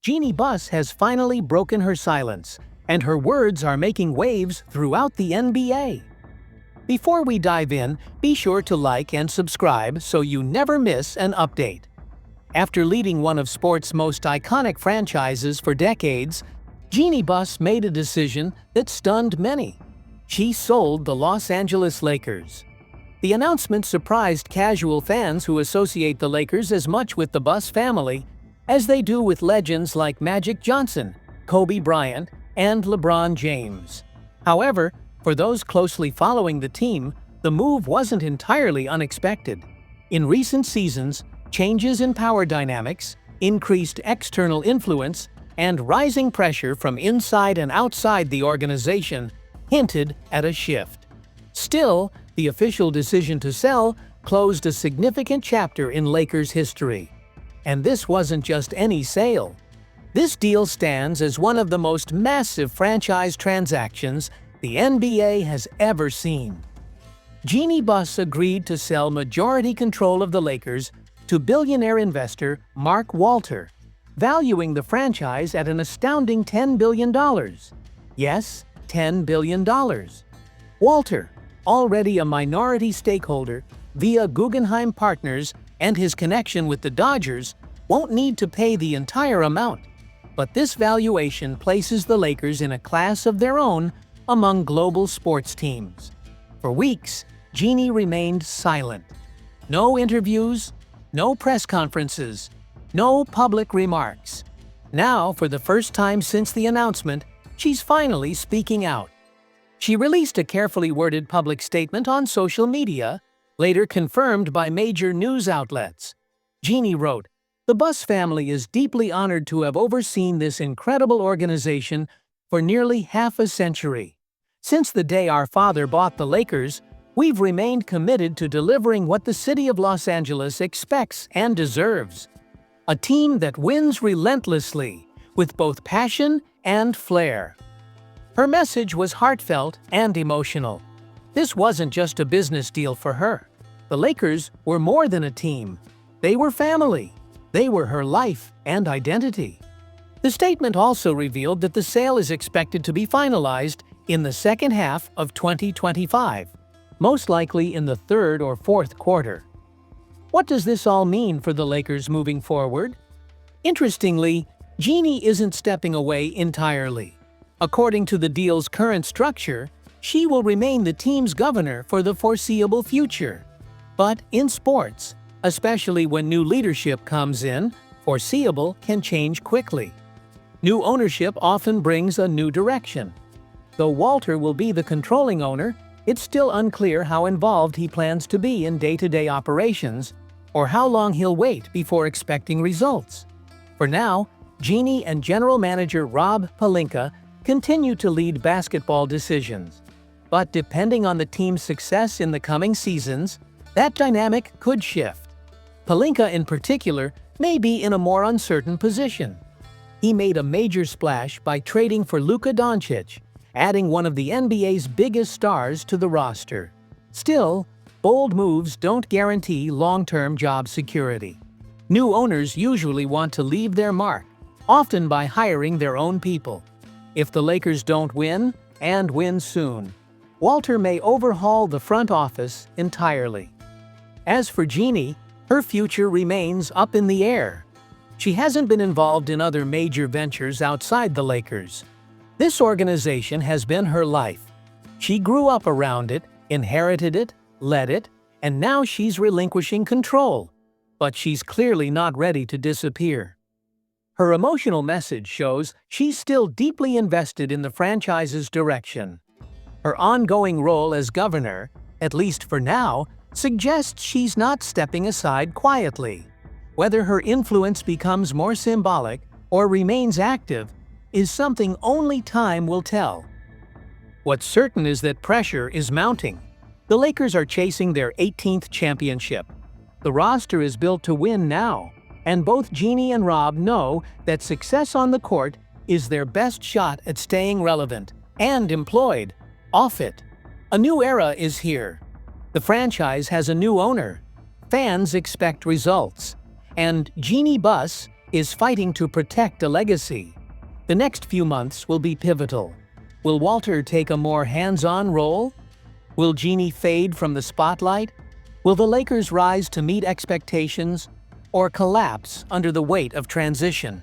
Jeannie Buss has finally broken her silence, and her words are making waves throughout the NBA. Before we dive in, be sure to like and subscribe so you never miss an update. After leading one of sports' most iconic franchises for decades, Jeannie Buss made a decision that stunned many. She sold the Los Angeles Lakers. The announcement surprised casual fans who associate the Lakers as much with the Buss family as they do with legends like Magic Johnson, Kobe Bryant, and LeBron James. However, for those closely following the team, the move wasn't entirely unexpected. In recent seasons, changes in power dynamics, increased external influence, and rising pressure from inside and outside the organization hinted at a shift. Still, the official decision to sell closed a significant chapter in Lakers history. And this wasn't just any sale. This deal stands as one of the most massive franchise transactions the NBA has ever seen. Jeannie Buss agreed to sell majority control of the Lakers to billionaire investor Mark Walter, valuing the franchise at an astounding $10 billion. Yes, $10 billion. Walter, already a minority stakeholder via Guggenheim Partners and his connection with the Dodgers, won't need to pay the entire amount. But this valuation places the Lakers in a class of their own among global sports teams. For weeks, Jeannie remained silent. No interviews, no press conferences, no public remarks. Now, for the first time since the announcement, she's finally speaking out. She released a carefully worded public statement on social media, later confirmed by major news outlets. Jeannie wrote, "The Buss family is deeply honored to have overseen this incredible organization for nearly half a century. Since the day our father bought the Lakers, we've remained committed to delivering what the city of Los Angeles expects and deserves. A team that wins relentlessly, with both passion and flair." Her message was heartfelt and emotional. This wasn't just a business deal for her. The Lakers were more than a team. They were family. They were her life and identity. The statement also revealed that the sale is expected to be finalized in the second half of 2025, most likely in the third or fourth quarter. What does this all mean for the Lakers moving forward? Interestingly, Jeannie isn't stepping away entirely. According to the deal's current structure, she will remain the team's governor for the foreseeable future. But in sports, especially when new leadership comes in, foreseeable can change quickly. New ownership often brings a new direction. Though Walter will be the controlling owner, it's still unclear how involved he plans to be in day-to-day operations or how long he'll wait before expecting results. For now, Jeannie and general manager Rob Pelinka continue to lead basketball decisions. But depending on the team's success in the coming seasons, that dynamic could shift. Pelinka in particular may be in a more uncertain position. He made a major splash by trading for Luka Doncic, adding one of the NBA's biggest stars to the roster. Still, bold moves don't guarantee long-term job security. New owners usually want to leave their mark, often by hiring their own people. If the Lakers don't win, and win soon, Walter may overhaul the front office entirely. As for Jeannie, her future remains up in the air. She hasn't been involved in other major ventures outside the Lakers. This organization has been her life. She grew up around it, inherited it, led it, and now she's relinquishing control. But she's clearly not ready to disappear. Her emotional message shows she's still deeply invested in the franchise's direction. Her ongoing role as governor, at least for now, suggests she's not stepping aside quietly. Whether her influence becomes more symbolic or remains active is something only time will tell. What's certain is that pressure is mounting. The Lakers are chasing their 18th championship. The roster is built to win now, and both Jeannie and Rob know that success on the court is their best shot at staying relevant and employed off it. A new era is here. The franchise has a new owner, Fans expect results, and Jeanie Buss is fighting to protect a legacy. The next few months will be pivotal. Will Walter take a more hands-on role? Will Jeanie fade from the spotlight? Will the Lakers rise to meet expectations or collapse under the weight of transition?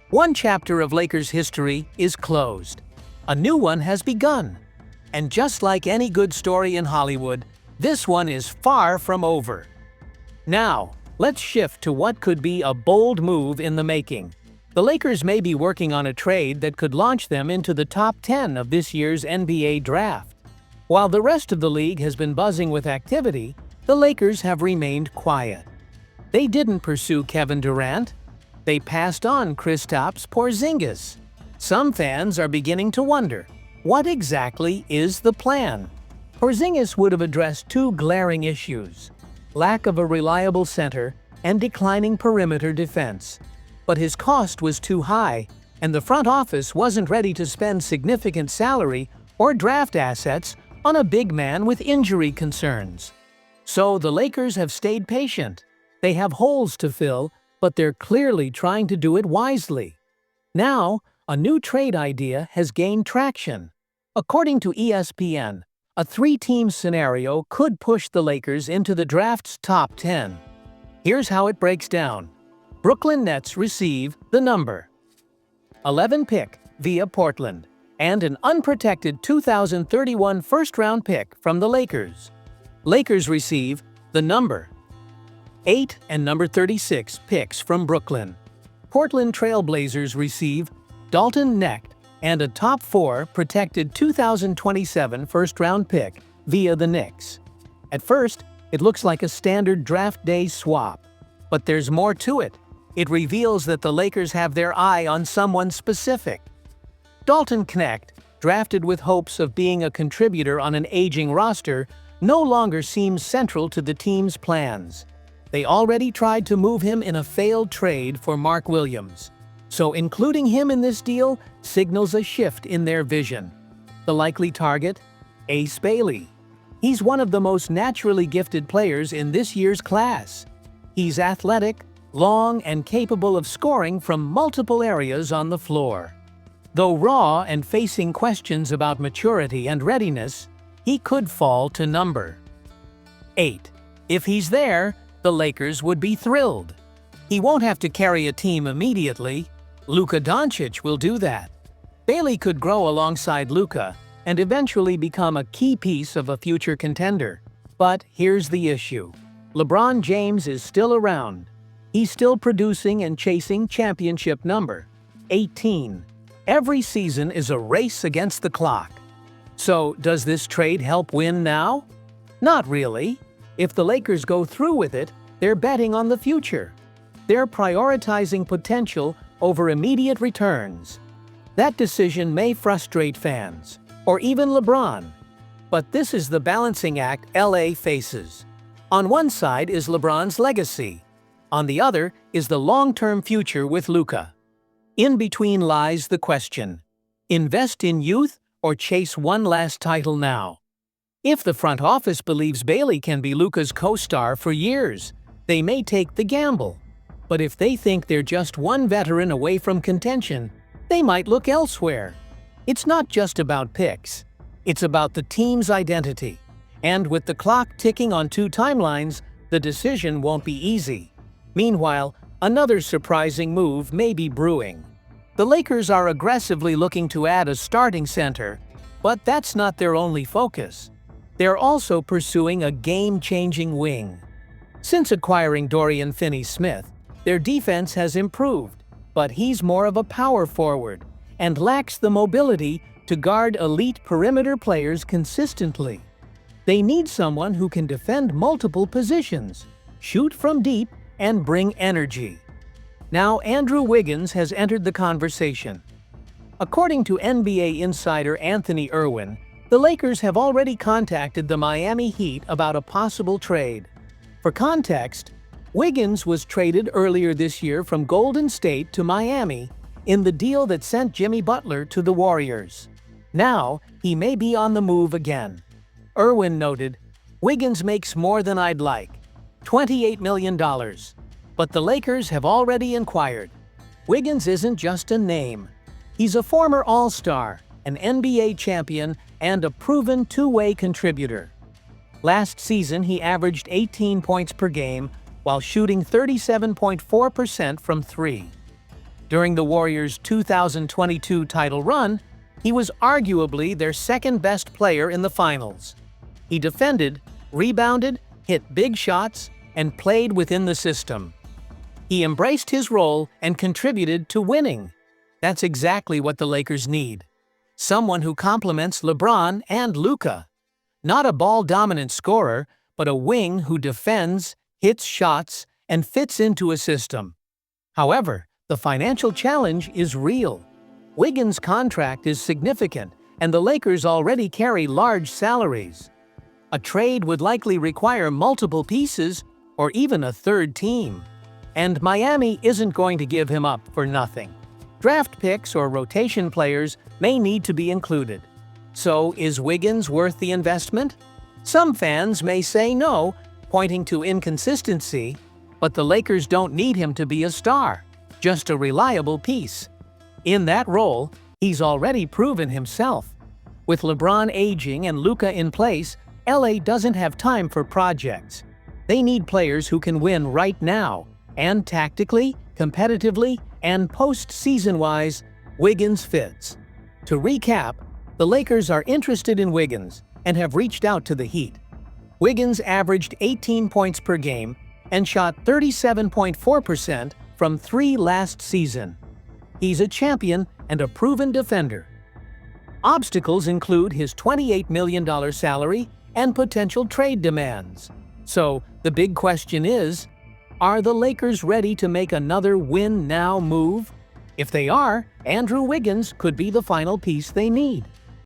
One chapter of Lakers history is closed. A new one has begun. And just like any good story in Hollywood, this one is far from over. Now, let's shift to what could be a bold move in the making. The Lakers may be working on a trade that could launch them into the top 10 of this year's NBA draft. While the rest of the league has been buzzing with activity, the Lakers have remained quiet. They didn't pursue Kevin Durant. They passed on Kristaps Porzingis. Some fans are beginning to wonder, what exactly is the plan? Porzingis would have addressed two glaring issues: lack of a reliable center and declining perimeter defense. But his cost was too high, and the front office wasn't ready to spend significant salary or draft assets on a big man with injury concerns. So the Lakers have stayed patient. They have holes to fill, but they're clearly trying to do it wisely. Now, a new trade idea has gained traction. According to ESPN, a three-team scenario could push the Lakers into the draft's top 10. Here's how it breaks down. Brooklyn Nets receive the number 11 pick via Portland and an unprotected 2031 first-round pick from the Lakers. Lakers receive the number 8 and number 36 picks from Brooklyn. Portland Trail Blazers receive Dalton Knecht and a top 4 protected 2027 first-round pick via the Knicks. At first, it looks like a standard draft day swap, but there's more to it. It reveals that the Lakers have their eye on someone specific. Dalton Knecht, drafted with hopes of being a contributor on an aging roster, no longer seems central to the team's plans. They already tried to move him in a failed trade for Mark Williams. So including him in this deal signals a shift in their vision. The likely target? Ace Bailey. He's one of the most naturally gifted players in this year's class. He's athletic, long, and capable of scoring from multiple areas on the floor. Though raw and facing questions about maturity and readiness, he could fall to number 8. If he's there, the Lakers would be thrilled. He won't have to carry a team immediately. Luka Doncic will do that. Bailey could grow alongside Luka and eventually become a key piece of a future contender. But here's the issue. LeBron James is still around. He's still producing and chasing championship number 18. Every season is a race against the clock. So, does this trade help win now? Not really. If the Lakers go through with it, they're betting on the future. They're prioritizing potential over immediate returns. That decision may frustrate fans, or even LeBron. But this is the balancing act LA faces. On one side is LeBron's legacy. On the other is the long-term future with Luka. In between lies the question: invest in youth or chase one last title now? If the front office believes Bailey can be Luka's co-star for years, they may take the gamble. But if they think they're just one veteran away from contention, they might look elsewhere. It's not just about picks. It's about the team's identity. And with the clock ticking on two timelines, the decision won't be easy. Meanwhile, another surprising move may be brewing. The Lakers are aggressively looking to add a starting center, but that's not their only focus. They're also pursuing a game-changing wing. Since acquiring Dorian Finney-Smith, their defense has improved, but he's more of a power forward and lacks the mobility to guard elite perimeter players consistently. They need someone who can defend multiple positions, shoot from deep, and bring energy. Now Andrew Wiggins has entered the conversation. According to NBA insider Anthony Irwin, the Lakers have already contacted the Miami Heat about a possible trade. For context, Wiggins was traded earlier this year from Golden State to Miami in the deal that sent Jimmy Butler to the Warriors. Now, he may be on the move again. Irwin noted, "Wiggins makes more than I'd like. $28 million. But the Lakers have already inquired. Wiggins isn't just a name. He's a former All-Star, an NBA champion, and a proven two-way contributor. Last season, he averaged 18 points per game while shooting 37.4% from three. During the Warriors' 2022 title run, he was arguably their second-best player in the finals. He defended, rebounded, hit big shots, and played within the system. He embraced his role and contributed to winning. That's exactly what the Lakers need. Someone who complements LeBron and Luka. Not a ball-dominant scorer, but a wing who defends, hits shots, and fits into a system. However, the financial challenge is real. Wiggins' contract is significant, and the Lakers already carry large salaries. A trade would likely require multiple pieces or even a third team. And Miami isn't going to give him up for nothing. Draft picks or rotation players may need to be included. So, is Wiggins worth the investment? Some fans may say no, pointing to inconsistency, but the Lakers don't need him to be a star, just a reliable piece. In that role, he's already proven himself. With LeBron aging and Luka in place, LA doesn't have time for projects. They need players who can win right now, and tactically, competitively, and postseason-wise, Wiggins fits. To recap, the Lakers are interested in Wiggins and have reached out to the Heat. Wiggins averaged 18 points per game and shot 37.4% from three last season. He's a champion and a proven defender. Obstacles include his $28 million salary and potential trade demands. So, the big question is, are the Lakers ready to make another win-now move? If they are, Andrew Wiggins could be the final piece they need.